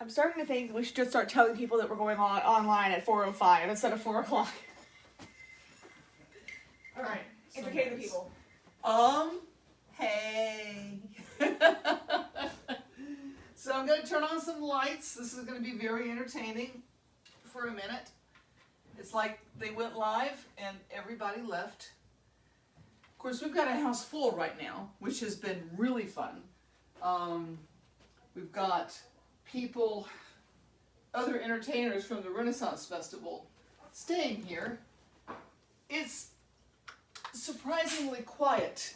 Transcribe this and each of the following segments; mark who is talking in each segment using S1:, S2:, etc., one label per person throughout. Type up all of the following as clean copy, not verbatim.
S1: I'm starting to think we should just start telling people that we're going online at 4:05 instead of 4 o'clock. All right, entertain the people.
S2: Hey. So I'm going to turn on some lights. This is going to be very entertaining for a minute. It's like they went live and everybody left. Of course, we've got a house full right now, which has been really fun. We've got people, other entertainers from the Renaissance Festival staying here. It's surprisingly quiet.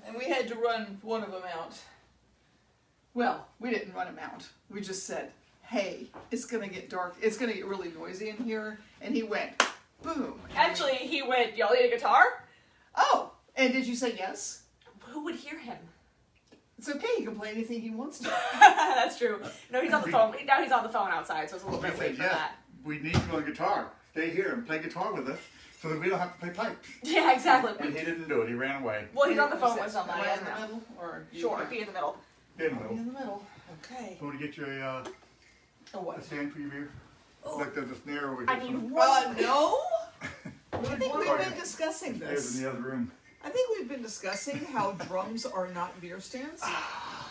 S2: And we had to run one of them out. Well, we didn't run him out. We just said, hey, it's going to get dark. It's going to get really noisy in here. And he went, boom.
S1: Actually, he went, y'all need a guitar?
S2: Oh, and did you say yes?
S1: Who would hear him?
S2: It's okay. He can play anything he wants to.
S1: That's true. No, he's on the phone. Now he's on the phone outside, so it's a little bit late for that.
S3: We need you on guitar. Stay here and play guitar with us so that we don't have to play pipes.
S1: Yeah, exactly.
S3: And he didn't do it. He ran away.
S1: Well, he's on the phone with somebody.
S2: Am I in the middle? Or
S1: Sure, be in the middle.
S3: In the
S2: Be
S3: middle.
S2: in the middle. Okay.
S3: You want to get you
S2: A what?
S3: a stand for your beer?
S2: Oh.
S3: Like there's a snare over here.
S1: I need
S3: somewhere.
S2: No? I think we've been discussing
S3: There's
S2: this.
S3: in the other room.
S2: I think we've been discussing how drums are not beer stands.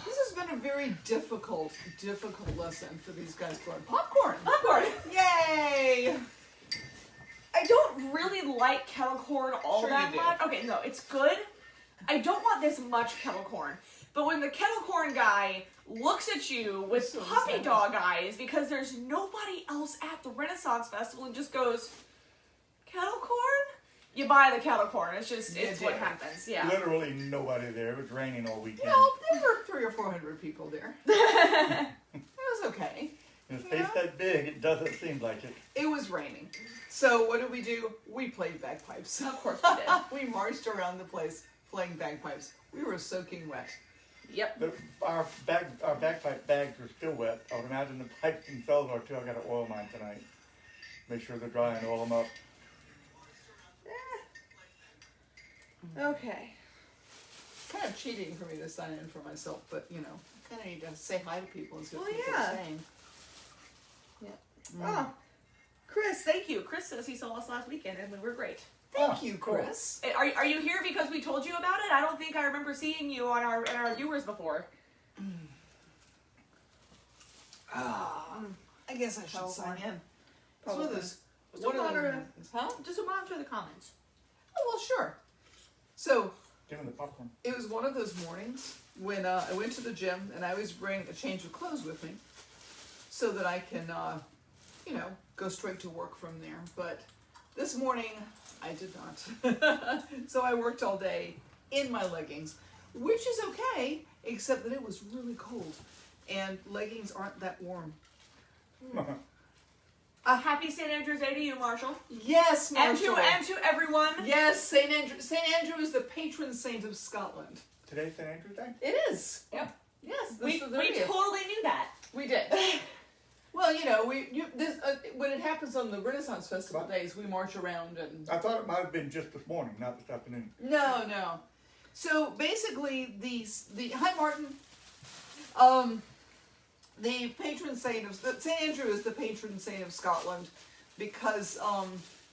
S2: This has been a very difficult lesson for these guys to learn. Popcorn!
S1: Popcorn!
S2: Yay!
S1: I don't really like kettle corn all
S2: Sure
S1: that
S2: you do.
S1: much. Okay, no, it's good. I don't want this much kettle corn. But when the kettle corn guy looks at you with
S2: So
S1: puppy
S2: sad.
S1: dog eyes because there's nobody else at the Renaissance Festival and just goes, kettle corn? You buy the kettle corn. It's just,
S2: You
S1: it's what
S2: do.
S1: happens. Yeah.
S3: Literally nobody there. It was raining all weekend.
S2: Well, there were 300 or 400 people there. It was okay.
S3: In a space that big, it doesn't seem like it.
S2: It was raining. So what did we do? We played bagpipes.
S1: Of course we did.
S2: We marched around the place playing bagpipes. We were soaking wet.
S1: Yep.
S3: Our bagpipe bags are still wet. I would imagine the pipes themselves are too. I got to oil mine tonight. Make sure they're dry and oil them up.
S1: Okay.
S2: Kind of cheating for me to sign in for myself, but you know, kind of need to say hi to people and see what
S1: Well,
S2: people
S1: yeah.
S2: are saying.
S1: Oh, Chris, thank you. Chris says he saw us last weekend and we were great.
S2: Thank you, Chris.
S1: Are you here because we told you about it? I don't think I remember seeing you on our viewers before.
S2: I guess I should
S1: Probably.
S2: sign in. It's
S1: Probably.
S2: one of those.
S1: Just
S2: One of
S1: monitor
S2: those. Huh?
S1: Just to monitor the comments.
S2: Oh well, sure. So
S3: Give him the popcorn.
S2: it was one of those mornings when I went to the gym, and I always bring a change of clothes with me, so that I can, go straight to work from there. But this morning I did not. So I worked all day in my leggings, which is okay, except that it was really cold, and leggings aren't that warm.
S1: Happy St. Andrew's Day to you, Marshall.
S2: Yes, Marshall.
S1: And to everyone.
S2: Yes, St. Andrew. St. Andrew is the patron saint of Scotland.
S3: Today's St. Andrew's Day?
S2: It is.
S1: Yep.
S2: Yes,
S1: We
S2: this is the
S1: totally
S2: 30th.
S1: knew that.
S2: We did. Well, when it happens on the Renaissance Festival days, we march around and.
S3: I thought it might have been just this morning, not this afternoon.
S2: No. So basically, hi Martin. The patron saint of St. Andrew is the patron saint of Scotland because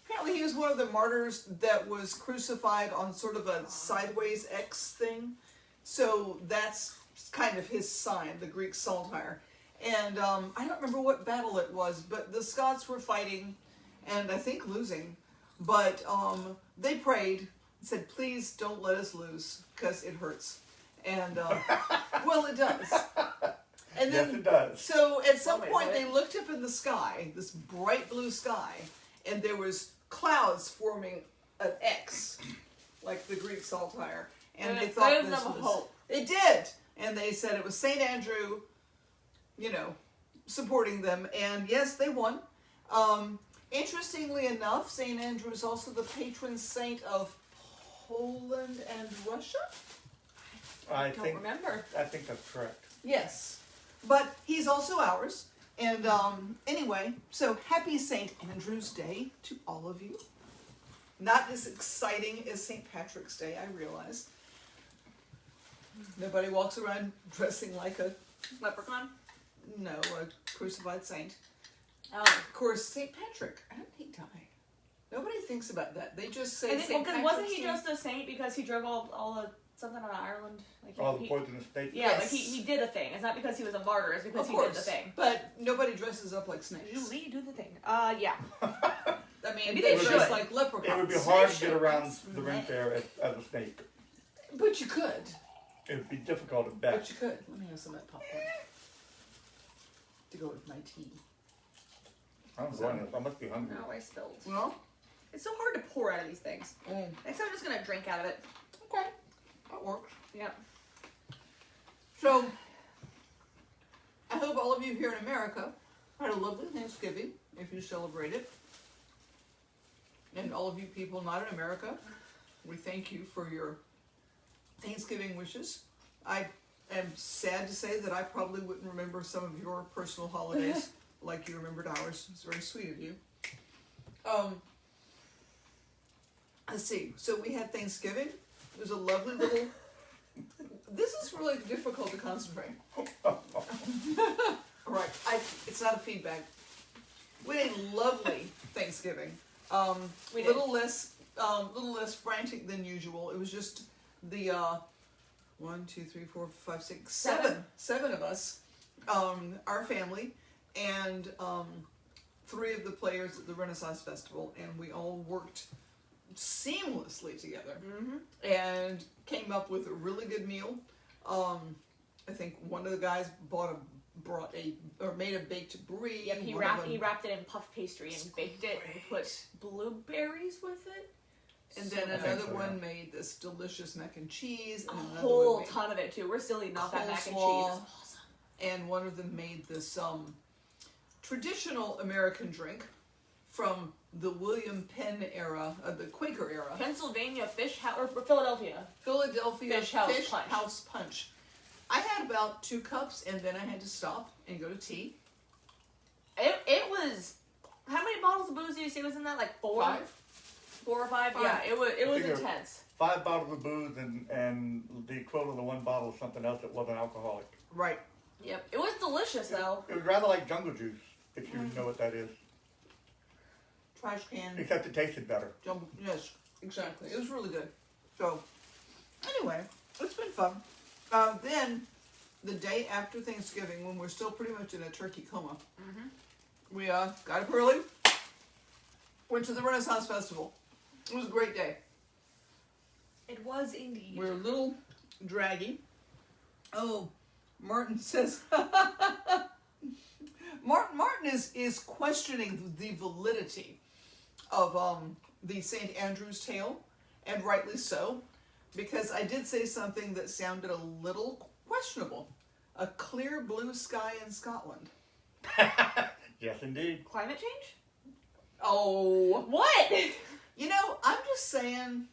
S2: apparently he was one of the martyrs that was crucified on sort of a sideways X thing. So that's kind of his sign, the Greek saltire. And I don't remember what battle it was, but the Scots were fighting, and I think losing. But they prayed and said, please don't let us lose, because it hurts. And, well, it does. And then,
S3: Yes, it does.
S2: So at some
S1: Wait,
S2: point
S1: what?
S2: they looked up in the sky, this bright blue sky, and there was clouds forming an X, like the Greek saltire. And they thought
S1: gave
S2: this
S1: them
S2: was...
S1: hope.
S2: It did! And they said it was St. Andrew, supporting them. And yes, they won. Interestingly enough, St. Andrew is also the patron saint of Poland and Russia?
S3: I
S1: Don't
S3: think
S1: remember.
S3: that's correct.
S2: Yes. But he's also ours. And anyway, so happy St. Andrew's Day to all of you. Not as exciting as St. Patrick's Day, I realize. Nobody walks around dressing like a...
S1: Leprechaun?
S2: No, a crucified saint.
S1: Oh.
S2: Of course, St. Patrick. How did he die? Nobody thinks about that. They just say St. Patrick.
S1: Wasn't he just a saint because he drove all the something out of Ireland? Like
S3: All the poisonous snakes.
S1: Yeah,
S2: Yes.
S1: like he did a thing. It's not because he was a martyr. It's because
S2: Of
S1: he
S2: course,
S1: did the thing.
S2: but nobody dresses up like snakes.
S1: You do the thing. Yeah.
S2: I mean,
S1: Maybe
S2: they
S1: they
S2: dress
S1: should.
S2: like leprechauns.
S3: It would be hard to
S1: Snake
S3: get around
S1: should.
S3: the ring fair as a snake.
S2: But you could.
S3: It would be difficult at
S2: But
S3: best.
S2: you could. Let me have some of that popcorn to go with my tea.
S3: I'm going to. I must be hungry.
S1: No, I spilled.
S2: Well,
S1: It's so hard to pour out of these things.
S2: mm,
S1: Next time I'm just gonna drink out of it.
S2: okay, that works.
S1: Yep.
S2: So, I hope all of you here in America had a lovely Thanksgiving, if you celebrate it. And all of you people not in America, we thank you for your Thanksgiving wishes. I am sad to say that I probably wouldn't remember some of your personal holidays like you remembered ours. It's very sweet of you. Let's see. So we had Thanksgiving. It was a lovely little... This is really difficult to concentrate. All right. It's not a feedback. We had a lovely Thanksgiving.
S1: We did.
S2: Little less frantic than usual. It was just the 1, 2, 3, 4, 5, 6, 7 of us, our family, and 3 of the players at the Renaissance Festival, and we all worked seamlessly together and came up with a really good meal. I think one of the guys made a baked brie.
S1: Yep. He wrapped it in puff pastry and baked it and put blueberries with it.
S2: And then
S3: I think
S2: another
S3: so,
S2: one
S3: yeah.
S2: made this delicious mac and cheese.
S1: A
S2: And another
S1: whole
S2: one made,
S1: ton of it too. We're still eating off that mac and cheese.
S2: coleslaw.
S1: It's awesome.
S2: And one of them made this traditional American drink from the William Penn era, the Quaker era.
S1: Pennsylvania fish house or Philadelphia.
S2: Philadelphia
S1: Fish House Punch.
S2: Punch. I had about 2 cups, and then I had to stop and go to tea.
S1: It was. How many bottles of booze do you say was in that? Like 4?
S2: 5.
S1: 4 or 5?
S2: 5.
S1: Yeah, it was
S3: figure-
S1: intense.
S3: 5 bottles of booze and the equivalent of 1 bottle of something else that wasn't alcoholic.
S2: Right.
S1: Yep. It was delicious though.
S3: It was rather like jungle juice, if you know what that is.
S2: Trash can.
S3: Except it tasted better.
S2: Jumbo. Yes, exactly. It was really good. So, anyway, it's been fun. Then, the day after Thanksgiving, when we're still pretty much in a turkey coma, we got up early, went to the Renaissance Festival. It was a great day.
S1: It was indeed.
S2: We were a little draggy. Oh, Martin says... Martin is questioning the validity of the St. Andrew's tale, and rightly so, because I did say something that sounded a little questionable. A clear blue sky in Scotland.
S3: Yes, indeed.
S1: Climate change?
S2: Oh.
S1: What?
S2: You know, I'm just saying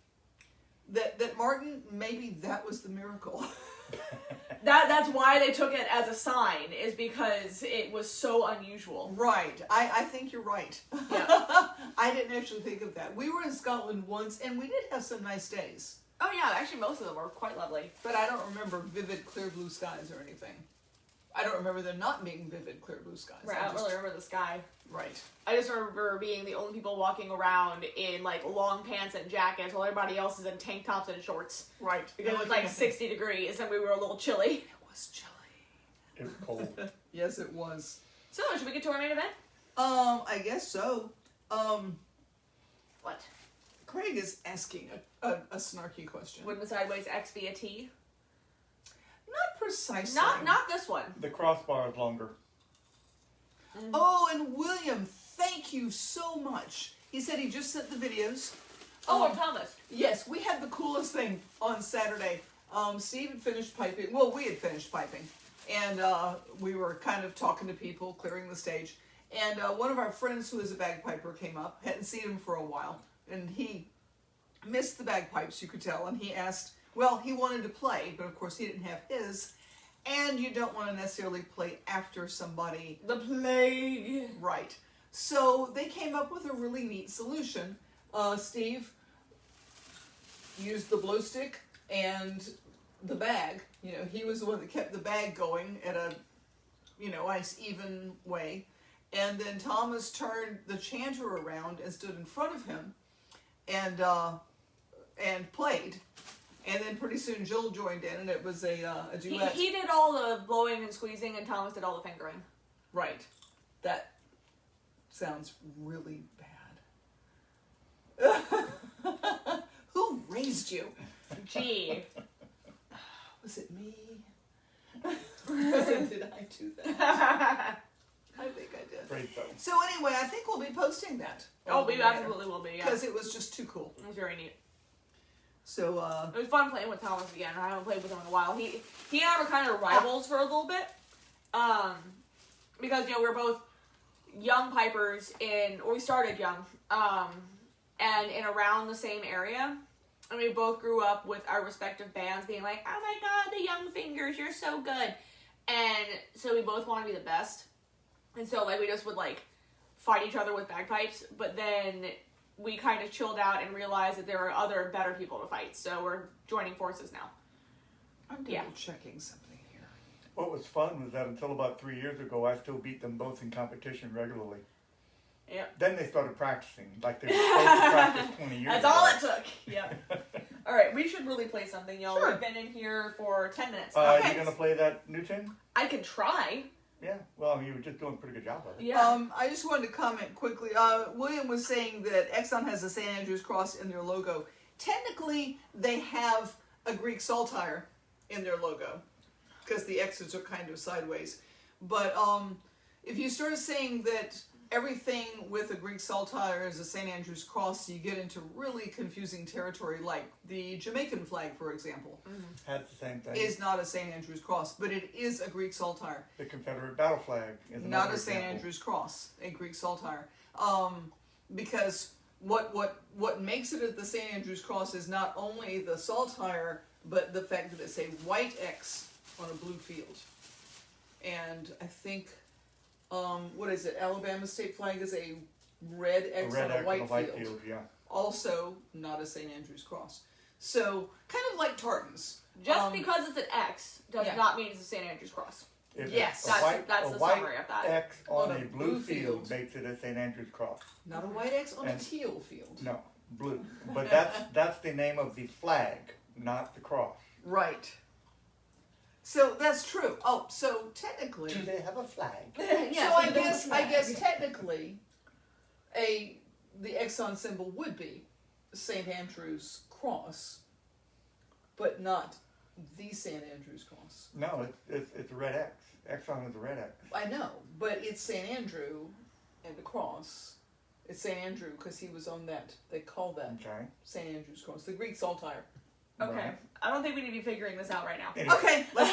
S2: that Martin, maybe that was the miracle.
S1: That's why they took it as a sign, is because it was so unusual.
S2: Right. I think you're right.
S1: Yeah.
S2: I didn't actually think of that. We were in Scotland once, and we did have some nice days.
S1: Oh yeah, actually most of them were quite lovely.
S2: But I don't remember vivid clear blue skies or anything. I don't remember there not being vivid clear blue skies.
S1: Right, I don't really remember the sky.
S2: Right.
S1: I just remember being the only people walking around in like long pants and jackets while everybody else is in tank tops and shorts.
S2: Right.
S1: Because it was like 60 degrees and we were a little chilly.
S2: It was chilly.
S3: It was cold.
S2: Yes, it was.
S1: So, should we get to our main event?
S2: I guess so.
S1: What?
S2: Craig is asking a snarky question.
S1: Wouldn't the sideways X be a T?
S2: Not precisely.
S1: Not this one.
S3: The crossbar is longer.
S2: Oh, and William, thank you so much. He said he just sent the videos.
S1: Oh, and Thomas.
S2: Yes, we had the coolest thing on Saturday. Steve had finished piping. Well, we had finished piping. And we were kind of talking to people, clearing the stage. And one of our friends who is a bagpiper came up. Hadn't seen him for a while. And he missed the bagpipes, you could tell. And he asked, well, he wanted to play, but of course he didn't have his. And you don't want to necessarily play after somebody.
S1: The plague.
S2: Right. So they came up with a really neat solution. Steve used the blow stick and the bag. You know, he was the one that kept the bag going at a nice even way. And then Thomas turned the chanter around and stood in front of him and played. And then pretty soon Jill joined in, and it was a duet.
S1: He did all the blowing and squeezing, and Thomas did all the fingering.
S2: Right. That sounds really bad. Who raised you?
S1: Gee.
S2: Was it me? Did I do that? I think I did.
S3: Great though.
S2: So anyway, I think we'll be posting that.
S1: Oh, we absolutely will be, yeah.
S2: Because it was just too cool.
S1: It was very neat.
S2: So,
S1: it was fun playing with Thomas again. I haven't played with him in a while. He and I were kind of rivals for a little bit. Because, we were both young pipers we started young, and in around the same area. And we both grew up with our respective bands being like, oh my god, the Young Fingers, you're so good. And so we both want to be the best. And so, we just would, fight each other with bagpipes. But then we kind of chilled out and realized that there were other better people to fight. So we're joining forces now.
S2: I'm double checking something here.
S3: What was fun was that until about 3 years ago, I still beat them both in competition regularly.
S1: Yep.
S3: Then they started practicing, like they were supposed to practice 20 years
S1: That's
S3: ago.
S1: all it took. Yep. All right, we should really play something, y'all.
S2: Sure.
S1: We've been in here for 10 minutes.
S2: Okay.
S3: You gonna play that new tune?
S1: I can try.
S3: Yeah. Well, you were just doing a pretty good job of it.
S1: Yeah.
S2: I just wanted to comment quickly. William was saying that Exxon has a St. Andrew's cross in their logo. Technically, they have a Greek saltire in their logo because the X's are kind of sideways. But if you start saying that everything with a Greek saltire is a St. Andrew's cross, you get into really confusing territory, like the Jamaican flag, for example,
S3: Had the same thing.
S2: is not a St. Andrew's cross, but it is a Greek saltire.
S3: The Confederate battle flag is
S2: Not
S3: another
S2: a St.
S3: example.
S2: Andrew's cross, a Greek saltire. Because what makes it the St. Andrew's cross is not only the saltire, but the fact that it's a white X on a blue field. And I think, what is it? Alabama state flag is a red X
S3: A red
S2: on a
S3: X
S2: white
S3: on a white
S2: field.
S3: field, yeah.
S2: Also, not a St. Andrew's cross. So, kind of like tartans.
S1: Just because it's an X does
S2: yeah.
S1: not mean it's a St. Andrew's cross.
S3: If
S2: Yes.
S3: a
S1: That's-
S3: white,
S1: that's
S3: a
S1: the
S3: white
S1: summary of that.
S3: X on
S2: On
S3: a
S2: a
S3: blue
S2: blue
S3: field
S2: field.
S3: makes it a St. Andrew's cross.
S2: Not a white X on a
S3: And-
S2: teal field.
S3: No, blue. But that's the name of the flag, not the cross.
S2: Right. So that's true. Oh, so technically,
S3: Do they have a flag?
S1: Yes,
S2: so I
S1: it is
S2: guess
S1: a flag.
S2: technically, the Exxon symbol would be St. Andrew's cross, but not the St. Andrew's cross.
S3: No, it's a red X. Exxon is a red X.
S2: I know, but it's St. Andrew and the cross. It's St. Andrew because he was on that. They call that
S3: Okay.
S2: St. Andrew's cross, the Greek saltire.
S1: Okay.
S3: Right.
S1: I don't think we need to be figuring this out right now.
S3: Anyway,
S2: Okay, let's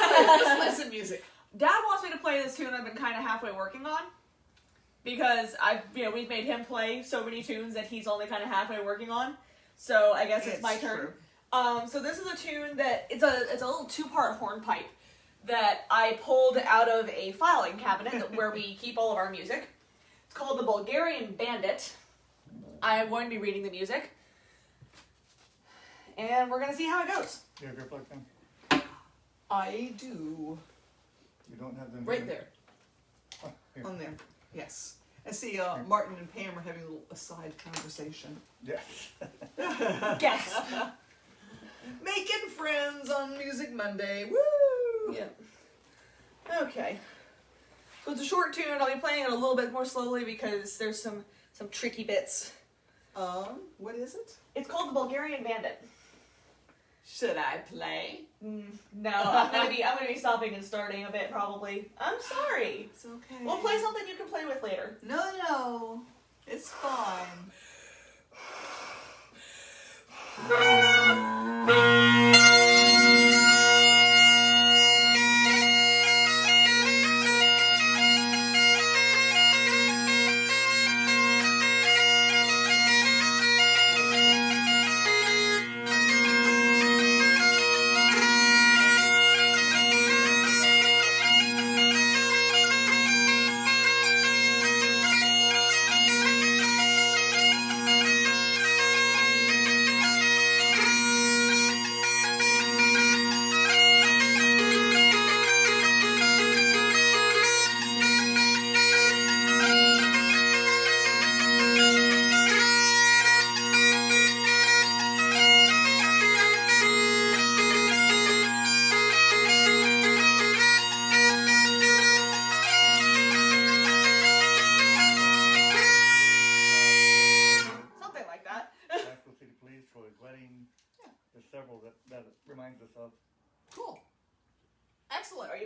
S2: play some music.
S1: Dad wants me to play this tune I've been kind of halfway working on. Because we've made him play so many tunes that he's only kind of halfway working on. So I guess it's my turn.
S2: True.
S1: So this is a tune that it's a little 2-part hornpipe that I pulled out of a filing cabinet where we keep all of our music. It's called the Bulgarian Bandit. I am going to be reading the music. And we're going to see how it goes.
S3: you have your plug in?
S2: I do.
S3: You don't have them
S2: Right
S3: here?
S2: there.
S3: Oh, here.
S2: On there. Yes. I see Martin and Pam are having a little aside conversation.
S3: Yes.
S1: Guess.
S2: Making friends on Music Monday. Woo!
S1: Yeah. Okay. So it's a short tune. I'll be playing it a little bit more slowly because there's some tricky bits.
S2: What is it?
S1: It's called the Bulgarian Bandit.
S2: Should I play?
S1: No, I'm gonna be stopping and starting a bit probably. I'm sorry.
S2: It's okay.
S1: We'll play something you can play with later.
S2: No. It's fine.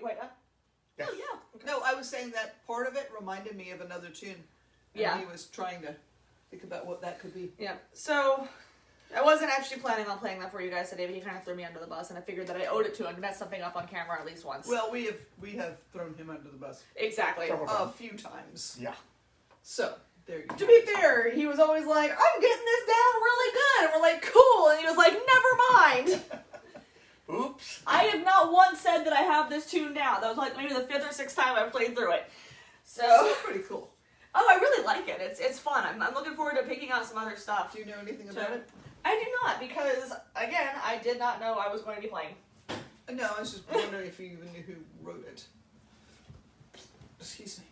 S1: quite done?
S3: Yes.
S1: Oh, yeah. Okay.
S2: No, I was saying that part of it reminded me of another tune. And
S1: Yeah.
S2: he was trying to think about what that could be.
S1: Yeah. So, I wasn't actually planning on playing that for you guys today, but he kind of threw me under the bus, and I figured that I owed it to him to mess something up on camera at least once.
S2: Well, we have thrown him under the bus
S1: Exactly.
S2: a few times.
S3: Yeah.
S2: So, there you go.
S1: To be fair, he was always like, I'm getting this down really good. And we're like, cool. And he was like, never mind.
S3: Oops.
S1: I have not once said that I have this tune down. That was like maybe the 5th or 6th time I've played through it. So,
S2: pretty cool.
S1: oh, I really like it. It's fun. I'm looking forward to picking out some other stuff.
S2: Do you know anything about it?
S1: I do not, because, again, I did not know I was going to be playing.
S2: No, I was just wondering if you even knew who wrote it. Excuse me.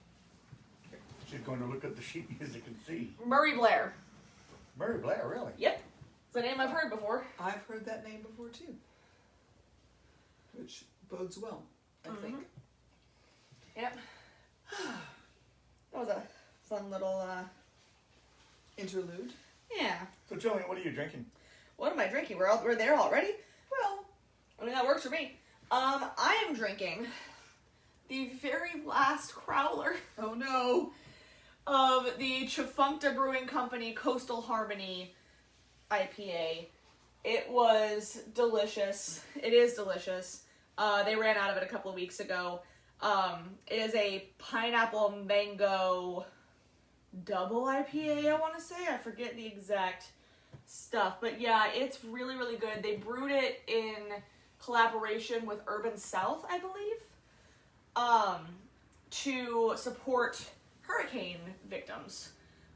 S3: She's going to look at the sheet music and see.
S1: Murray Blair.
S3: Murray Blair, really?
S1: Yep. It's a name I've heard before.
S2: I've heard that name before too. Which bodes well, I think.
S1: Yep. That was a fun little,
S2: Interlude.
S1: yeah.
S3: So, Jillian, what are you drinking?
S1: What am I drinking? We're there already?
S2: Well,
S1: I mean, that works for me. I am drinking the very last crowler
S2: oh no.
S1: of the Chifuncta Brewing Company Coastal Harmony IPA. It was delicious. It is delicious. They ran out of it a couple of weeks ago. It is a pineapple mango double IPA, I want to say. I forget the exact stuff. But yeah, it's really, really good. They brewed it in collaboration with Urban South, I believe, to support hurricane victims.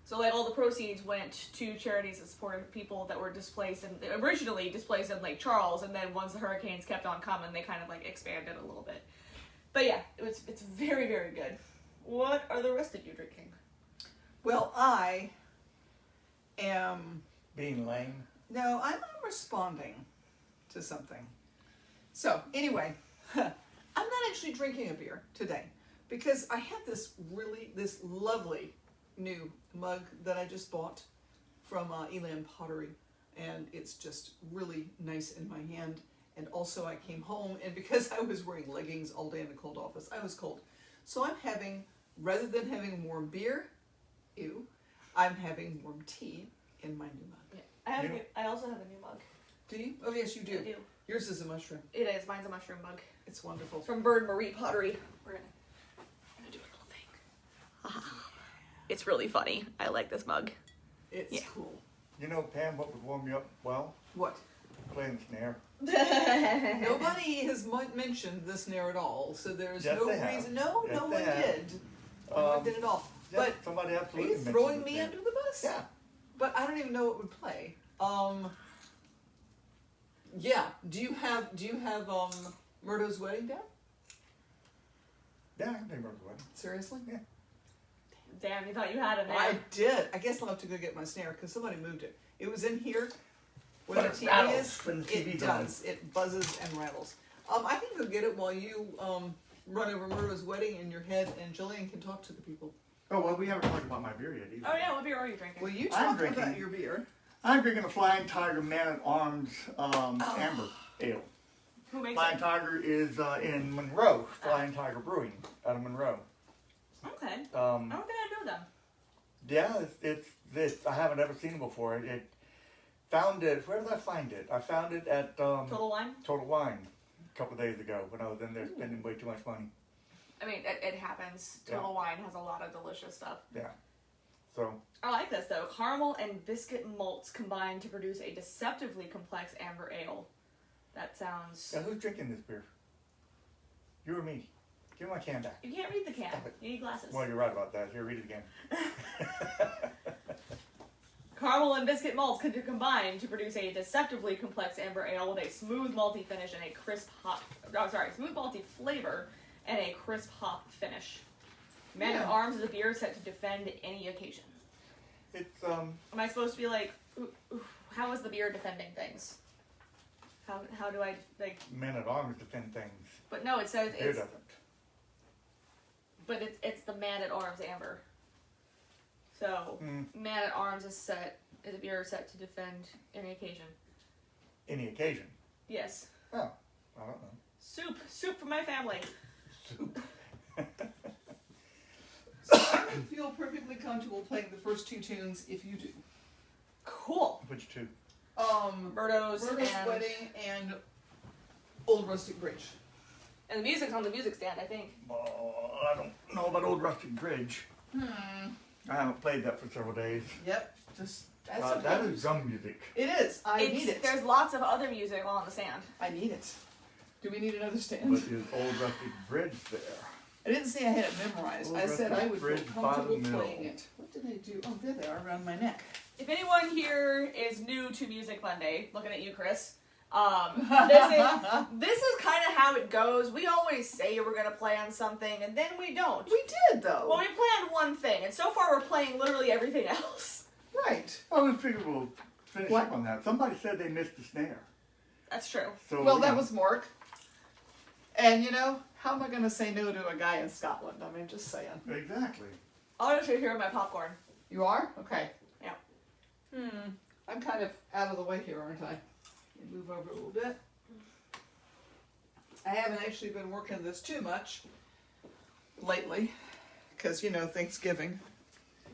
S1: So like all the proceeds went to charities that supported people that were displaced and originally displaced in Lake Charles, and then once the hurricanes kept on coming, they kind of like expanded a little bit. But yeah, it's very, very good. What are the rest of you drinking?
S2: Well, I am.
S3: Being lame.
S2: No, I'm responding to something. So, anyway, I'm not actually drinking a beer today because I have this lovely new mug that I just bought from Elan Pottery, and it's just really nice in my hand. And also I came home, and because I was wearing leggings all day in the cold office, I was cold. So I'm having, rather than having warm beer, I'm having warm tea in my new mug.
S1: Yeah. I also have a new mug.
S2: Do you? Oh yes, you do.
S1: I do.
S2: Yours is a mushroom.
S1: It is. Mine's a mushroom mug.
S2: It's wonderful.
S1: It's from Bird Marie Pottery. We're gonna do a little thing. It's really funny. I like this mug.
S2: It's cool.
S3: You know, Pam, what would warm you up well?
S2: What?
S3: Playing the snare.
S2: Nobody has mentioned the snare at all, so there's
S3: Yes,
S2: no
S3: they have.
S2: reason. No,
S3: Yes,
S2: no
S3: they
S2: one
S3: have.
S2: did. No one did at all.
S3: Yeah,
S2: But
S3: somebody
S2: are
S3: absolutely
S2: you
S3: mentioned
S2: throwing
S3: the
S2: me
S3: snare.
S2: under the bus?
S3: Yeah.
S2: But I don't even know what would play. Yeah. Do you have Murdo's Wedding down?
S3: Yeah, I can play Murder's Wedding.
S2: Seriously?
S3: Yeah.
S1: Damn, you thought you had it there.
S2: I did. I guess I'll have to go get my snare because somebody moved it. It was in here where
S3: But
S2: the
S3: it
S2: TV
S3: rattles
S2: is.
S3: when the TV's
S2: It
S3: on.
S2: does. It buzzes and rattles. I can go get it while you run over Murdo's Wedding in your head, and Jillian can talk to the people.
S3: Oh, well, we haven't talked about my beer yet either.
S1: Oh yeah, what beer are you drinking?
S2: Well, you
S3: I'm
S2: talk
S3: drinking-
S2: about your beer.
S3: I'm drinking a Flying Tiger Man-at-Arms Amber Ale.
S1: Who makes
S3: Flying
S1: it?
S3: Tiger is in Monroe. Flying Tiger Brewing out of Monroe.
S1: Okay. I don't think I know them.
S3: Yeah, it's this. I haven't ever seen it before. It found it. Where did I find it? I found it at
S1: Total Wine?
S3: Total Wine a couple of days ago when I was in there spending way too much money.
S1: I mean, it happens. Total Wine has a lot of delicious stuff.
S3: Yeah. So
S1: I like this though. Caramel and biscuit malts combine to produce a deceptively complex amber ale. That sounds...
S3: yeah, who's drinking this beer? You or me? Give me my can back.
S1: You can't read the can.
S3: Stop it.
S1: You need glasses.
S3: Well, you're right about that. Here, read it again.
S1: Caramel and biscuit malts could combine to produce a deceptively complex amber ale with a smooth malty finish and a crisp hop... smooth malty flavor and a crisp hop finish. Man at Arms is a beer set to defend any occasion.
S3: It's
S1: Am I supposed to be like, how is the beer defending things? How do I, like...
S3: Men at Arms defend things.
S1: But no, it says
S3: Beer
S1: it's...
S3: doesn't.
S1: But it's the Man at Arms amber. So, Man at Arms is a beer set to defend any occasion.
S3: Any occasion.
S1: Yes.
S3: Oh, I don't know.
S1: Soup for my family.
S3: soup.
S2: So I would feel perfectly comfortable playing the first two tunes if you do.
S1: Cool.
S3: Which two?
S1: Murdo's
S2: Murdo's
S1: and
S2: Wedding and Old Rustic Bridge.
S1: and the music's on the music stand, I think.
S3: Oh, I don't know about Old Rustic Bridge. I haven't played that for several days.
S2: Yep. That's okay.
S3: That is drum music.
S2: It is. I need it.
S1: There's lots of other music on the stand.
S2: I need it. Do we need another stand?
S3: But is Old Rustic Bridge there?
S2: I didn't say I had it memorized.
S3: Old
S2: I said
S3: Rustic
S2: I would feel
S3: Bridge by the
S2: comfortable
S3: mill.
S2: playing it. What did I do? Oh, there they are around my neck.
S1: If anyone here is new to Music Monday, looking at you, Chris, this is kind of how it goes. We always say we're gonna play on something, and then we don't.
S2: We did though.
S1: Well, we planned one thing, and so far we're playing literally everything else.
S2: Right.
S3: I was figuring we'll finish
S2: What?
S3: up on that. Somebody said they missed the snare.
S1: That's true.
S3: So,
S2: Well,
S3: you
S2: that
S3: know,
S2: was Mark. And you know, how am I going to say no to a guy in Scotland? I mean, just saying.
S3: Exactly.
S1: I'll just show here my popcorn.
S2: You are? Okay.
S1: Yeah.
S2: I'm kind of out of the way here, aren't I? Let me move over a little bit. I haven't actually been working this too much lately, because, you know, Thanksgiving.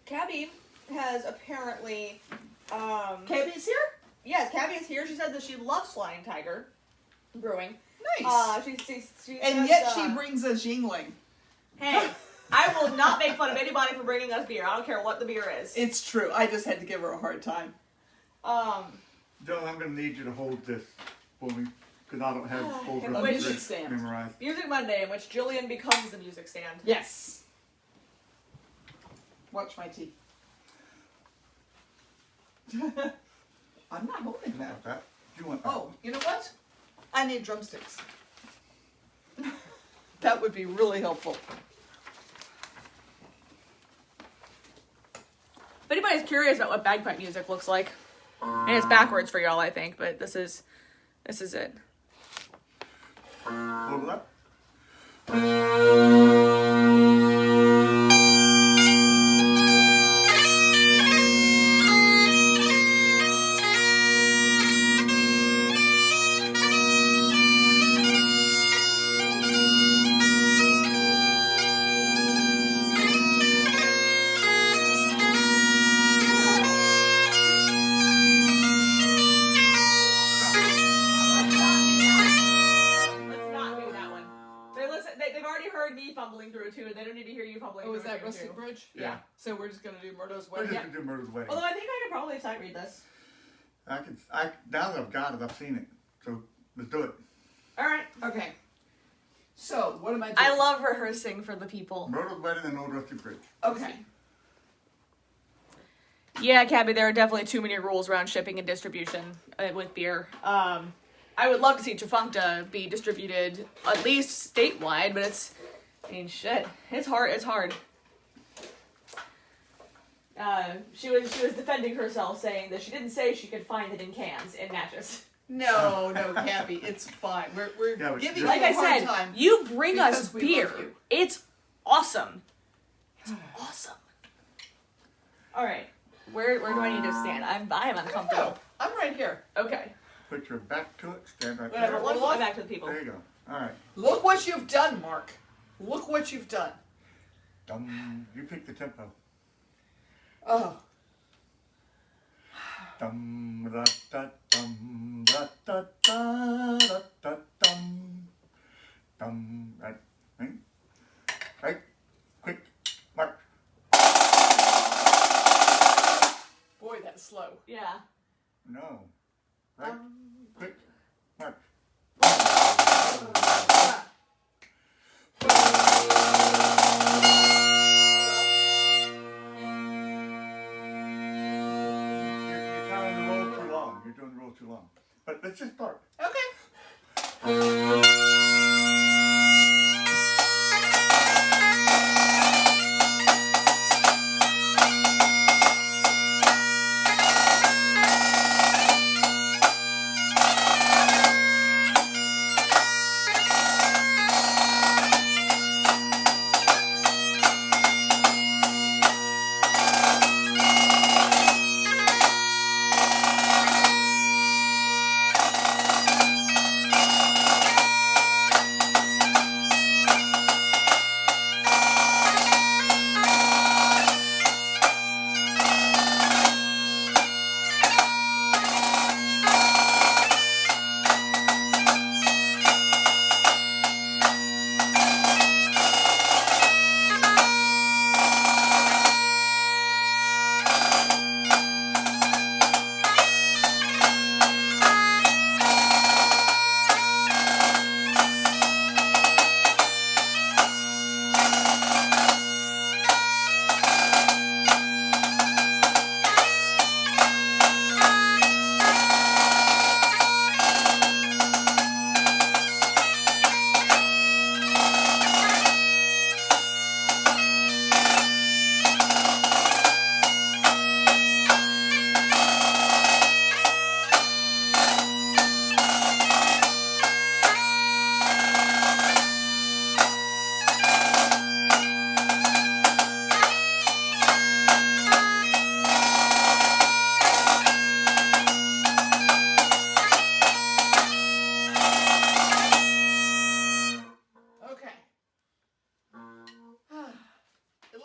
S1: Cabby has apparently,
S2: Cabby's here?
S1: yes, Cabby is here. She said that she loves Flying Tiger Brewing.
S2: Nice.
S1: She
S2: And
S1: says,
S2: yet she brings us Yingling.
S1: hey, I will not make fun of anybody for bringing us beer. I don't care what the beer is.
S2: It's true. I just had to give her a hard time.
S3: Joe, I'm going to need you to hold this for me, because I don't have Old
S1: And the
S3: Rustic
S2: music
S3: Bridge
S2: stand.
S3: memorized.
S1: Music Monday, in which Jillian becomes the music stand.
S2: Yes. Watch my teeth. I'm not holding that.
S3: That? You want that?
S2: Oh, you know what? I need drumsticks. That would be really helpful.
S1: If anybody's curious about what bagpipe music looks like, and it's backwards for y'all, I think, but this is it.
S3: Hold it up.
S1: Let's not do that one. They've already heard me fumbling through it too, and they don't need to hear you fumbling
S2: Oh,
S1: through
S2: is that
S1: it
S2: Rustic
S1: too.
S2: Bridge?
S1: Yeah.
S2: So we're just gonna do Murdo's
S3: We're
S2: Wedding.
S3: just going to do Murder's Wedding.
S1: Although I think I could probably sight read this.
S3: Now that I've got it, I've seen it. So let's do it.
S1: All right.
S2: Okay. So what am I doing?
S1: I love rehearsing for the people.
S3: Murder's Wedding and Old Rustic Bridge.
S2: Okay.
S1: Yeah, Cabby, there are definitely too many rules around shipping and distribution with beer. I would love to see Tchefuncta be distributed at least statewide, but shit. It's hard. It's hard. She was defending herself, saying that she didn't say she could find it in cans in Natchez.
S2: No, Cappy, it's fine. We're
S3: Yeah, but
S2: giving
S3: you're-
S2: you
S1: Like
S2: a
S1: I
S2: hard
S1: said,
S2: time.
S1: you bring us
S2: because we
S1: beer.
S2: love you.
S1: It's awesome. It's awesome. All right, where do I need to stand? I am uncomfortable.
S2: No, I'm right here.
S1: Okay,
S3: Put your back to it. Stand right
S1: whatever.
S3: there.
S1: Let's go back to the people.
S3: There you go. All right.
S2: Look what you've done, Mark. Look what you've done.
S3: You pick the tempo.
S2: Oh.
S3: Dum da da dum da da da da da dum dum. Right. Right. Quick. Mark.
S2: Boy, that's slow.
S1: Yeah.
S3: No. Right. Quick. Mark. You're trying to roll too long. You're doing the roll too long. But let's just start.
S2: Okay.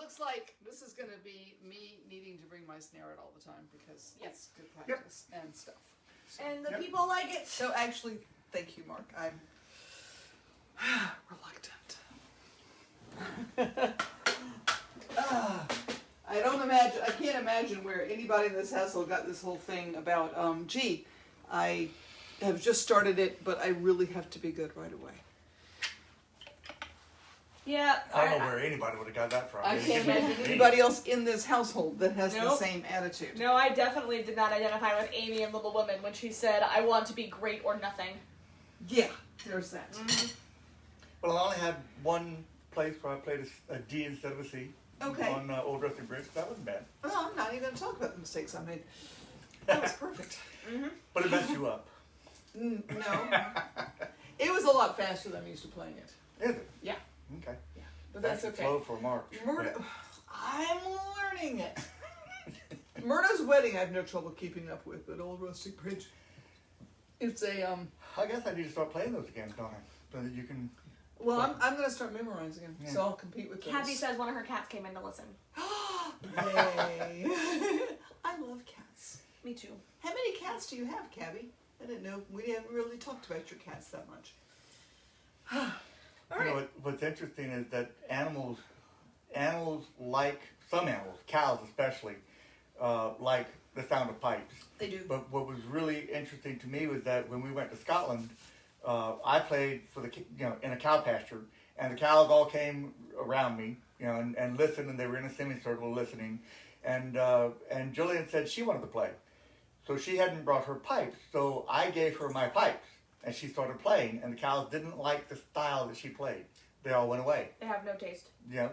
S2: looks like this is going to be me needing to bring my snare out all the time because
S1: Yep.
S2: it's good practice and stuff. So,
S1: And the people like it.
S2: so actually, thank you, Mark. I'm reluctant. I can't imagine where anybody in this household got this whole thing about, gee, I have just started it, but I really have to be good right away.
S1: Yeah.
S3: I don't know where anybody would have got that from.
S2: I
S3: They
S2: can't
S3: give me-
S2: imagine anybody else in this household that has the
S1: Nope.
S2: same attitude.
S1: No, I definitely did not identify with Amy in Little Women when she said, I want to be great or nothing.
S2: Yeah, there's that.
S3: Well, I only had one place where I played a D instead of a C.
S2: Okay.
S3: On Old Rusty Bridge. That wasn't bad.
S2: Well, I'm not even going to talk about the mistakes I made. That was perfect.
S3: But it messed you up.
S2: No. It was a lot faster than I'm used to playing it.
S3: Is it?
S2: Yeah.
S3: Okay.
S2: Yeah. But that's okay.
S3: Slow for March.
S2: I'm learning it. Murdo's Wedding I have no trouble keeping up with, but Old Rusty Bridge, it's a,
S3: I guess I need to start playing those again, don't I? So that you can...
S2: well, I'm going to start memorizing them, so I'll compete with those.
S1: Kathy says one of her cats came in to listen.
S2: Yay. I love cats.
S1: Me too.
S2: How many cats do you have, Cabby? I didn't know. We haven't really talked about your cats that much.
S3: You know, what's interesting is that animals like, some animals, cows especially, like the sound of pipes.
S2: They do.
S3: But what was really interesting to me was that when we went to Scotland, I played for in a cow pasture, and the cows all came around me, and listened, and they were in a semicircle listening, and Jillian said she wanted to play, so she hadn't brought her pipes, so I gave her my pipes, and she started playing, and the cows didn't like the style that she played. They all went away.
S1: They have no taste.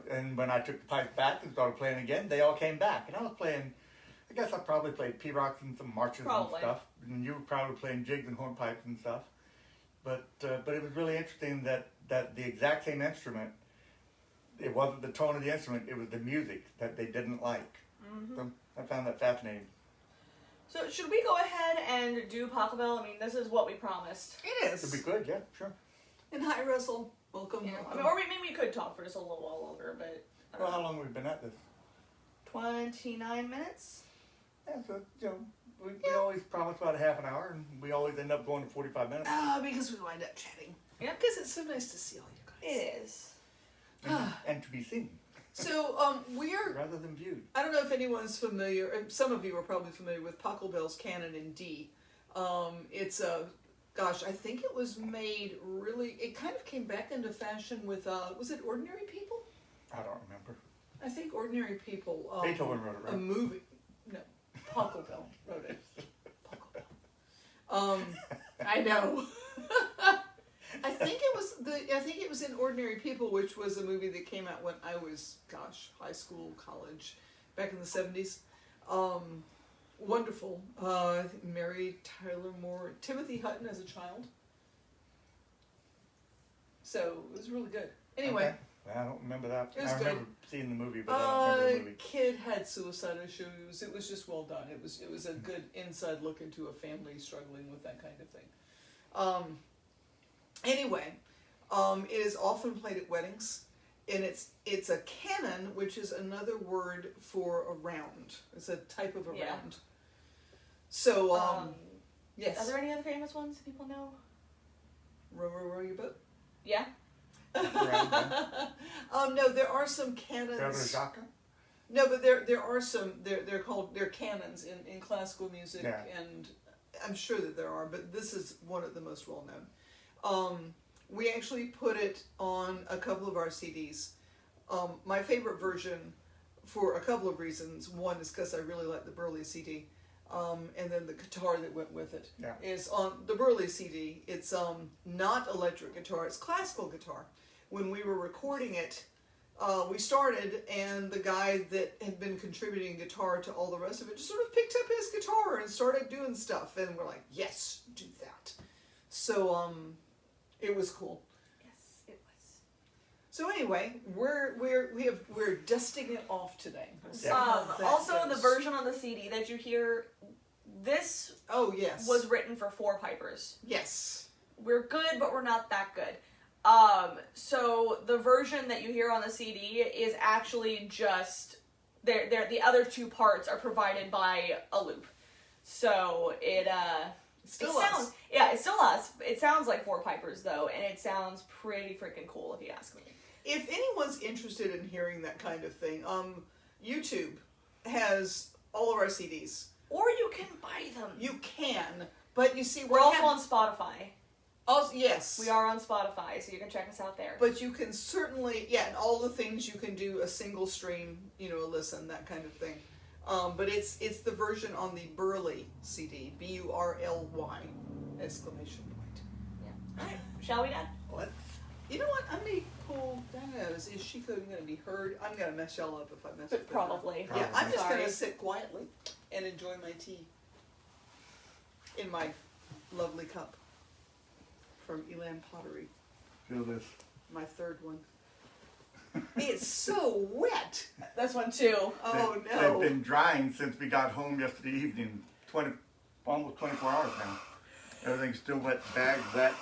S3: And when I took the pipes back and started playing again, they all came back, and I was playing. I guess I probably played P-Rocks and some marches and stuff, and you were probably playing jigs and hornpipes and stuff. But it was really interesting that the exact same instrument, it wasn't the tone of the instrument, it was the music that they didn't like. So I found that fascinating.
S1: So should we go ahead and do Pachelbel? I mean, this is what we promised.
S2: It is.
S3: It'd be good, yeah, sure.
S2: And hi, Russell. Welcome.
S1: Yeah.
S2: welcome.
S1: I mean, or maybe we could talk for just a little while longer, but...
S3: Well, how long have we been at this?
S1: 29 minutes?
S3: Yeah, so, we always promise about a half an hour, and we always end up going to 45 minutes.
S2: Because we wind up chatting.
S1: Yeah.
S2: Because it's so nice to see all you guys.
S1: It is.
S3: And to be seen,
S2: So, we're...
S3: rather than viewed.
S2: I don't know if anyone's familiar, some of you are probably familiar with Pachelbel's canon in D. It's a... Gosh, I think it was made really... It kind of came back into fashion with, was it Ordinary People?
S3: I don't remember.
S2: I think Ordinary People...
S3: Beethoven wrote it, right?
S2: A movie. No, Pachelbel wrote it. Pachelbel. I know. I think it was in Ordinary People, which was a movie that came out when I was, high school, college, back in the 70s. Wonderful. I think Mary Tyler Moore, Timothy Hutton as a child. So it was really good. Anyway.
S3: Okay. I don't remember that.
S2: It was
S3: I remember
S2: good.
S3: seeing the movie, but I don't remember the movie.
S2: Kid had suicide issues. It was just well done. It was a good inside look into a family struggling with that kind of thing. Anyway, it is often played at weddings, and it's a canon, which is another word for a round. It's a type of a
S1: Yeah.
S2: round. So, yes.
S1: Are there any other famous ones that people know?
S2: Row, row, row your boat.
S1: Yeah.
S2: No, there are some canons. No, but there are some. They're canons in classical music,
S3: Yeah.
S2: and I'm sure that there are. But this is one of the most well known. We actually put it on a couple of our CDs. My favorite version, for a couple of reasons. One is because I really like the Burley CD, and then the guitar that went with it is on the Burley CD. It's not electric guitar; it's classical guitar. When we were recording it, we started, and the guy that had been contributing guitar to all the rest of it just sort of picked up his guitar and started doing stuff, and we're like, yes, do that. So it was cool.
S1: Yes, it was.
S2: So anyway, we're dusting it off today.
S1: Also, the version on the CD that you hear, this
S2: Oh yes.
S1: was written for 4 pipers.
S2: Yes.
S1: We're good, but we're not that good. So the version that you hear on the CD is actually just the other two parts are provided by a loop. So it
S2: Still
S1: sounds,
S2: us.
S1: yeah, it's still us. It sounds like Four Pipers though, and it sounds pretty freaking cool if you ask me.
S2: If anyone's interested in hearing that kind of thing, YouTube has all of our CDs.
S1: Or you can buy them.
S2: You can, but you see,
S1: We're also on Spotify.
S2: Also, yes,
S1: We are on Spotify, so you can check us out there.
S2: But you can certainly, and all the things you can do, a single stream, a listen, that kind of thing. But it's the version on the Burley CD, BURLY, exclamation point.
S1: Yeah. All right, shall we, Dad?
S3: What?
S2: You know what? I may pull. I don't know. Is she going to be heard? I'm going to mess y'all up if I mess with
S1: Probably.
S2: Yeah, I'm just
S1: Sorry.
S2: going to sit quietly and enjoy my tea in my lovely cup from Elan Pottery,
S3: Feel this.
S2: my third one. It's so wet.
S1: This one too.
S2: Oh
S3: They've
S2: no.
S3: been drying since we got home yesterday evening. Almost 24 hours now. Everything's still wet, bags wet.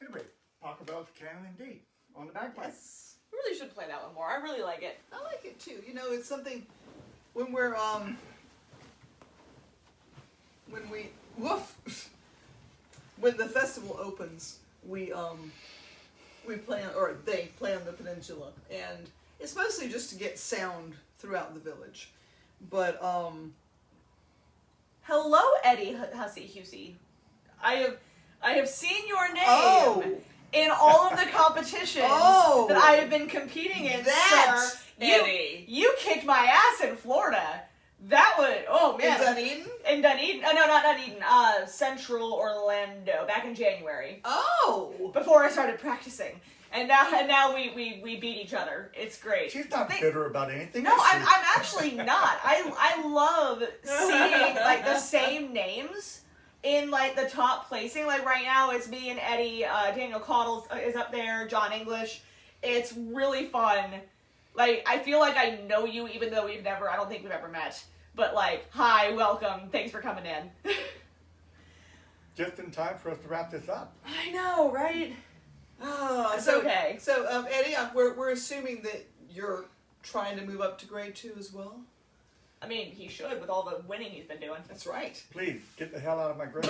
S3: Anyway, Paco Bell's Canon and D on the bagpipe.
S2: Yes.
S1: We really should play that one more. I really like it.
S2: I like it too. It's something when we're when the festival opens, we play on, or they play on the peninsula, and it's mostly just to get sound throughout the village. But
S1: Hello, Eddie Hussey Husey. I have seen your name in all of the competitions that I have been competing in, sir.
S2: Eddie.
S1: You kicked my ass in Florida. That would, oh man.
S2: In Dunedin?
S1: In Dunedin. Oh, no, not Dunedin. Central Orlando, back in January.
S2: Oh.
S1: Before I started practicing. And now we beat each other. It's great.
S3: She's not bitter about anything.
S1: No, I'm actually not. I love seeing like the same names in like the top placing. Like right now it's me and Eddie, Daniel Caudle is up there, John English. It's really fun. Like I feel like I know you even though I don't think we've ever met. But like, hi, welcome, thanks for coming in.
S3: Just in time for us to wrap this up.
S1: I know, right?
S2: Oh,
S1: It's okay.
S2: So, Eddie, we're assuming that you're trying to move up to grade 2 as well?
S1: I mean, he should with all the winning he's been doing.
S2: That's right.
S3: Please, get the hell out of my grade.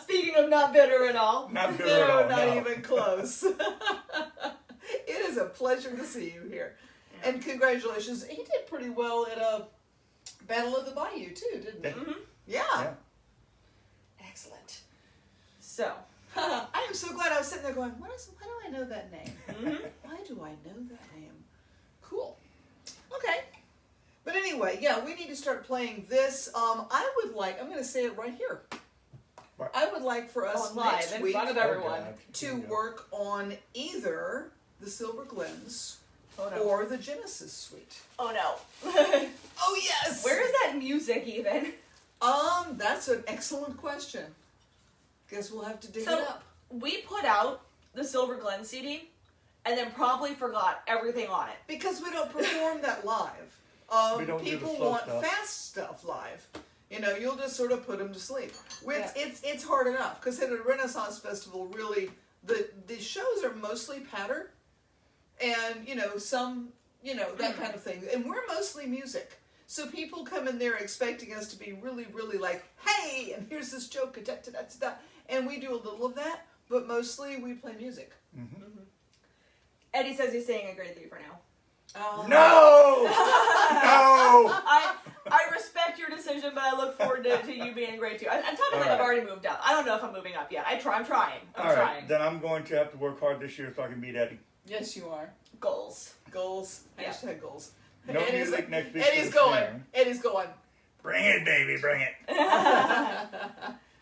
S1: Speaking of not bitter at all.
S3: Not bitter at all,
S2: not
S3: no.
S2: even close. It is a pleasure to see you here. And congratulations. He did pretty well at a Battle of the Bayou, too, didn't he?
S1: Mm-hmm.
S2: Yeah.
S1: Excellent. So,
S2: I am so glad I was sitting there going, why do I know that name?
S1: mm-hmm.
S2: Why do I know that name? Cool. Okay. But anyway, yeah, we need to start playing this. I would like, I'm going to say it right here.
S3: Right.
S2: I would like for us
S1: On live
S2: next
S1: in
S2: week
S1: front of everyone.
S2: to work on either the Silver Glens
S1: Oh no.
S2: or the Genesis Suite.
S1: Oh no.
S2: Oh yes!
S1: Where is that music even?
S2: That's an excellent question. Guess we'll have to dig
S1: So-
S2: it up.
S1: We put out the Silver Glen CD and then probably forgot everything on it.
S2: Because we don't perform that live.
S3: We don't do the
S2: People
S3: slow
S2: want
S3: stuff.
S2: fast stuff live. You know, you'll just sort of put them to sleep.
S1: Yeah.
S2: It's hard enough because at a Renaissance festival, really, the shows are mostly patter, and some that kind of thing, and we're mostly music. So people come in there expecting us to be really, really like, hey, and here's this joke, da-da-da-da-da, and we do a little of that, but mostly we play music.
S3: Mm-hmm.
S1: Eddie says he's staying in grade 3 for now.
S3: No! No!
S1: I respect your decision, but I look forward to you being in grade 2. I'm talking like
S3: All
S1: I've
S3: right.
S1: already moved up. I don't know if I'm moving up yet. I'm trying. I'm
S3: All
S1: trying.
S3: right, then I'm going to have to work hard this year so I can beat Eddie.
S2: Yes, you are.
S1: Goals.
S2: Goals.
S1: Yeah.
S2: Hashtag goals.
S3: No
S2: Eddie's
S3: music
S2: like-
S3: next week.
S2: Eddie's
S3: for the
S2: going.
S3: snare.
S2: Eddie's going.
S3: Bring it, baby, bring it.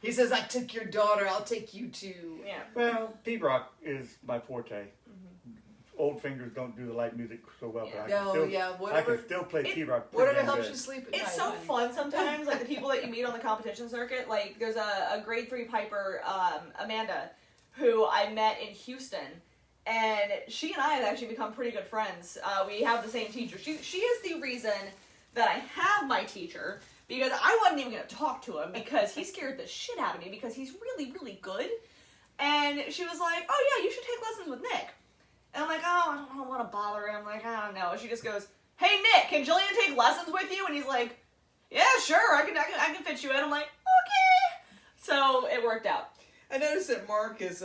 S2: He says, I took your daughter, I'll take you too.
S1: Yeah.
S3: Well, P-Rock is my forte. Old fingers don't do the light music so well, but I can,
S2: No,
S3: still,
S2: yeah,
S3: I
S2: whatever,
S3: can still play P-Rock pretty
S2: whatever
S3: damn
S2: helps
S3: good.
S2: you sleep at
S1: It's
S2: night,
S1: so
S2: honey.
S1: fun sometimes, like the people that you meet on the competition circuit. Like, there's a grade 3 piper, Amanda, who I met in Houston, and she and I have actually become pretty good friends. We have the same teacher. She is the reason that I have my teacher, because I wasn't even going to talk to him, because he scared the shit out of me, because he's really, really good. And she was like, oh yeah, you should take lessons with Nick. And I'm like, oh, I don't want to bother him. Like, I don't know. And she just goes, hey, Nick, can Jillian take lessons with you? And he's like, yeah, sure, I can fit you in. I'm like, okay. So it worked out.
S2: I noticed that Mark is,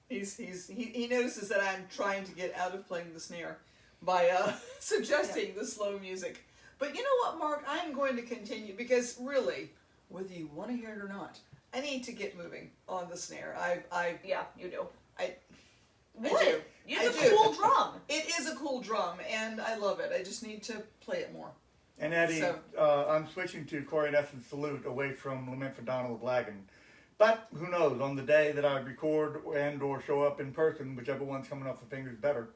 S2: he notices that I'm trying to get out of playing the snare by, suggesting the slow music. But you know what, Mark? I'm going to continue, because really, whether you want to hear it or not, I need to get moving on the snare.
S1: Yeah, you do.
S2: I
S1: What?
S2: do.
S1: It's
S2: I
S1: a
S2: do.
S1: cool drum.
S2: It is a cool drum, and I love it. I just need to play it more.
S3: And Eddie,
S2: So-
S3: I'm switching to Coronet's Salute away from Lament for Donald Blagan. But who knows, on the day that I record and or show up in person, whichever one's coming off the fingers better,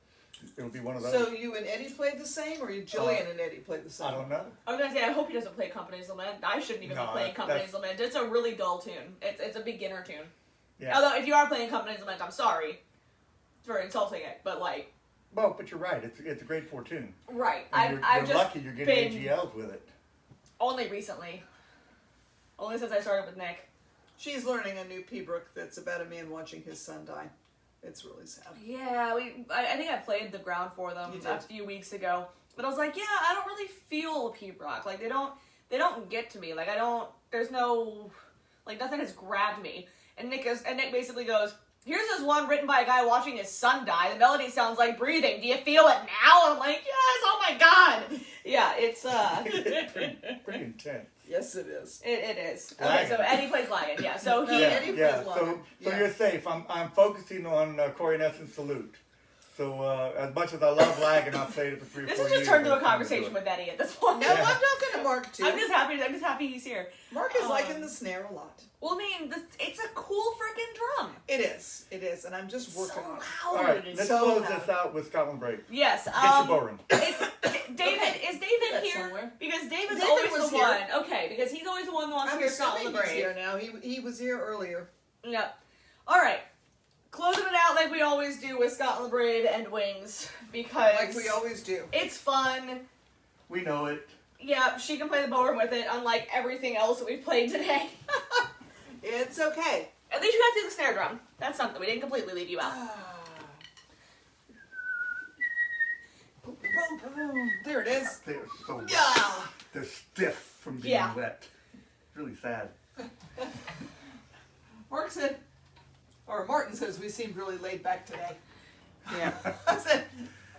S3: it'll be one of those.
S2: So you and Eddie played the same, or you Jillian and Eddie played the same?
S3: I don't know.
S1: I was gonna say, I hope he doesn't play Company's Lament. I shouldn't even
S3: No,
S1: be playing Company's Lament. It's a really dull tune. It's a beginner tune.
S3: Yeah.
S1: Although, if you are playing Company's Lament, I'm sorry for insulting it, but like,
S3: Well, but you're right. It's a grade 4 tune.
S1: right.
S3: And
S1: I've
S3: you're
S1: just
S3: lucky you're getting
S1: been
S3: AGLs with it.
S1: only recently, only since I started with Nick.
S2: She's learning a new P-Brook that's about a man watching his son die. It's really sad.
S1: Yeah, I think I played the ground for them
S2: You did.
S1: a few weeks ago, but I was like, yeah, I don't really feel P-Rock. Like they don't get to me. Like there's no, like nothing has grabbed me. And Nick basically goes, Here's this one written by a guy watching his son die. The melody sounds like breathing. Do you feel it now? And I'm like, yes, oh my god. Yeah, it's
S3: pretty intense.
S2: Yes, it is.
S1: It is. Okay,
S3: Lion.
S1: so Eddie plays Lion. Yeah, so he.
S2: Eddie plays
S3: So
S2: Lion. Yeah.
S3: you're safe. I'm focusing on Corey Nelson's Salute. So as much as I love Lagan, I've played it for 3 or 4
S1: This
S3: years.
S1: has just turned into a
S3: It's time to do
S1: conversation
S3: it.
S1: with Eddie at this point.
S2: No, I'm talking to Mark too.
S1: I'm just happy he's here.
S2: Mark is liking the snare a lot.
S1: Well, I mean, it's a cool freaking drum.
S2: It is, and I'm just working on it.
S3: All
S1: Loud.
S3: right, let's
S2: So
S3: close
S2: loud.
S3: this out with Scotland Break.
S1: Yes.
S3: Get your bow ring.
S1: David, is David
S2: That's
S1: here?
S2: somewhere.
S1: Because David's
S2: David
S1: always
S2: was
S1: the
S2: here.
S1: one. Okay, because he's always the one that wants to
S2: I'm
S1: hear Scotland
S2: assuming
S1: the
S2: he's
S1: Brave.
S2: here now. He was here earlier.
S1: Yep. All right. Closing it out like we always do with Scotland the Brave and Wings because
S2: Like we always do.
S1: it's fun.
S3: We know it.
S1: Yeah, she can play the bowroom with it, unlike everything else that we've played today.
S2: It's okay.
S1: At least you got to do the snare drum. That's something. We didn't completely leave you out.
S2: There it is.
S3: They're so wet.
S2: Yeah.
S3: They're stiff from being
S1: Yeah.
S3: wet. Really sad.
S2: Martin says we seemed really laid back today.
S1: Yeah.
S2: I said,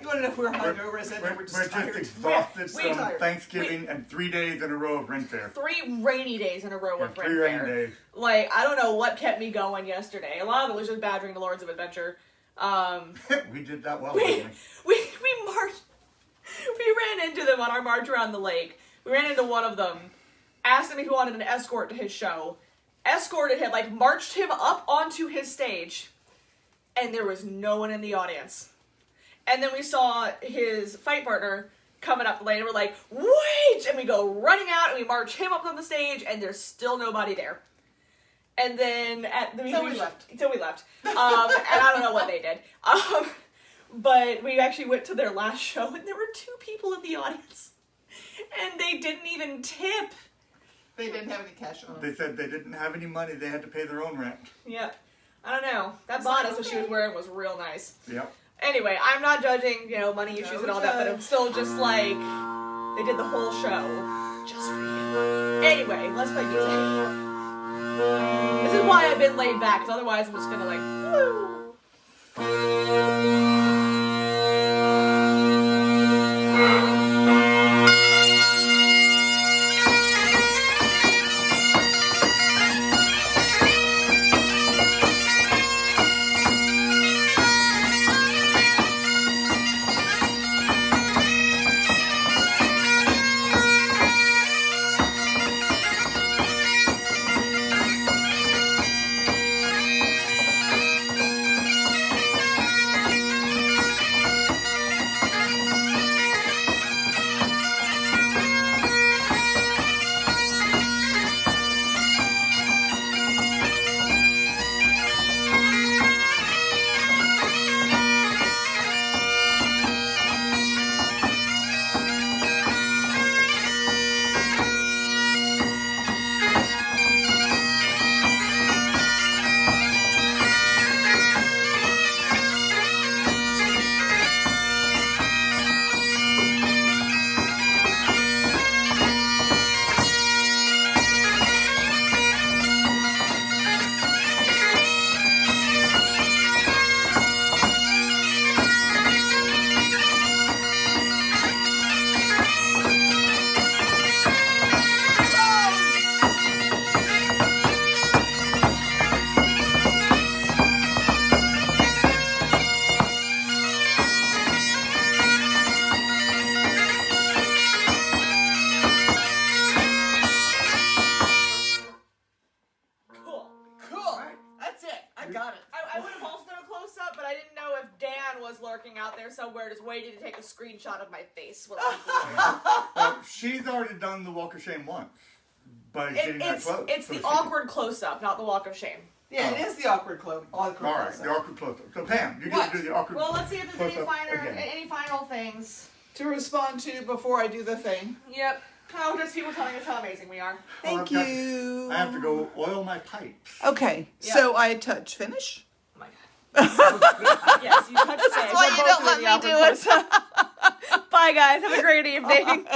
S2: you want to know if we're hungover? I said, no, we're just tired.
S3: exhausted
S1: We're
S3: from
S2: tired.
S3: Thanksgiving and 3 days in a row of rent fair.
S1: 3 rainy days in a row
S3: Yeah,
S1: of
S3: 3
S1: Ren
S3: rainy
S1: Fair.
S3: days.
S1: Like, I don't know what kept me going yesterday. A lot of it was just badgering the Lords of Adventure.
S3: We did that well,
S1: We
S3: didn't we?
S1: we marched. We ran into them on our march around the lake. We ran into one of them, asked him if he wanted an escort to his show, escorted him, like marched him up onto his stage, and there was no one in the audience. And then we saw his fight partner coming up late, and we're like, wait! And we go running out, and we march him up on the stage, and there's still nobody there. And then
S2: So we left.
S1: And I don't know what they did. But we actually went to their last show, and there were 2 people in the audience, and they didn't even tip.
S2: They didn't have any cash on them.
S3: They said they didn't have any money. They had to pay their own rent.
S1: Yep. I don't know. That
S2: It's
S1: bodice
S2: like,
S1: that she was
S2: okay.
S1: wearing was real nice.
S3: Yep.
S1: Anyway, I'm not judging, money issues and all that, but I'm still just like, they did the whole show just for you. Anyway, let's play music. This is why I've been laid back, because otherwise I'm just gonna like, woo. Cool.
S2: That's it. I got it.
S1: I would have also done a close-up, but I didn't know if Dan was lurking out there somewhere just waiting to take a screenshot of my face. While I'm
S3: She's already done the Walk of Shame once by getting that close.
S1: it's
S3: so
S1: the
S3: she
S1: awkward close-up, not the walk of shame.
S2: Yeah, it is the awkward club.
S3: All right, the awkward close-up. So Pam, you get
S2: What?
S3: to do the awkward.
S1: Well, let's see if there's
S3: close-up again.
S1: any final things.
S2: To respond to before I do the thing.
S1: Yep. Oh, just people telling us how amazing we are.
S3: Well,
S2: Thank
S3: I've got-
S2: you.
S3: I have to go oil my pipes.
S2: Okay,
S1: Yeah.
S2: so I touch finish.
S1: Oh my god. Yes, you touched
S2: This
S1: say.
S2: is why
S1: We're
S2: you
S1: both
S2: don't
S1: doing
S2: let
S1: the
S2: me do
S1: awkward
S2: it.
S1: close-up. Bye, guys. Have a great evening.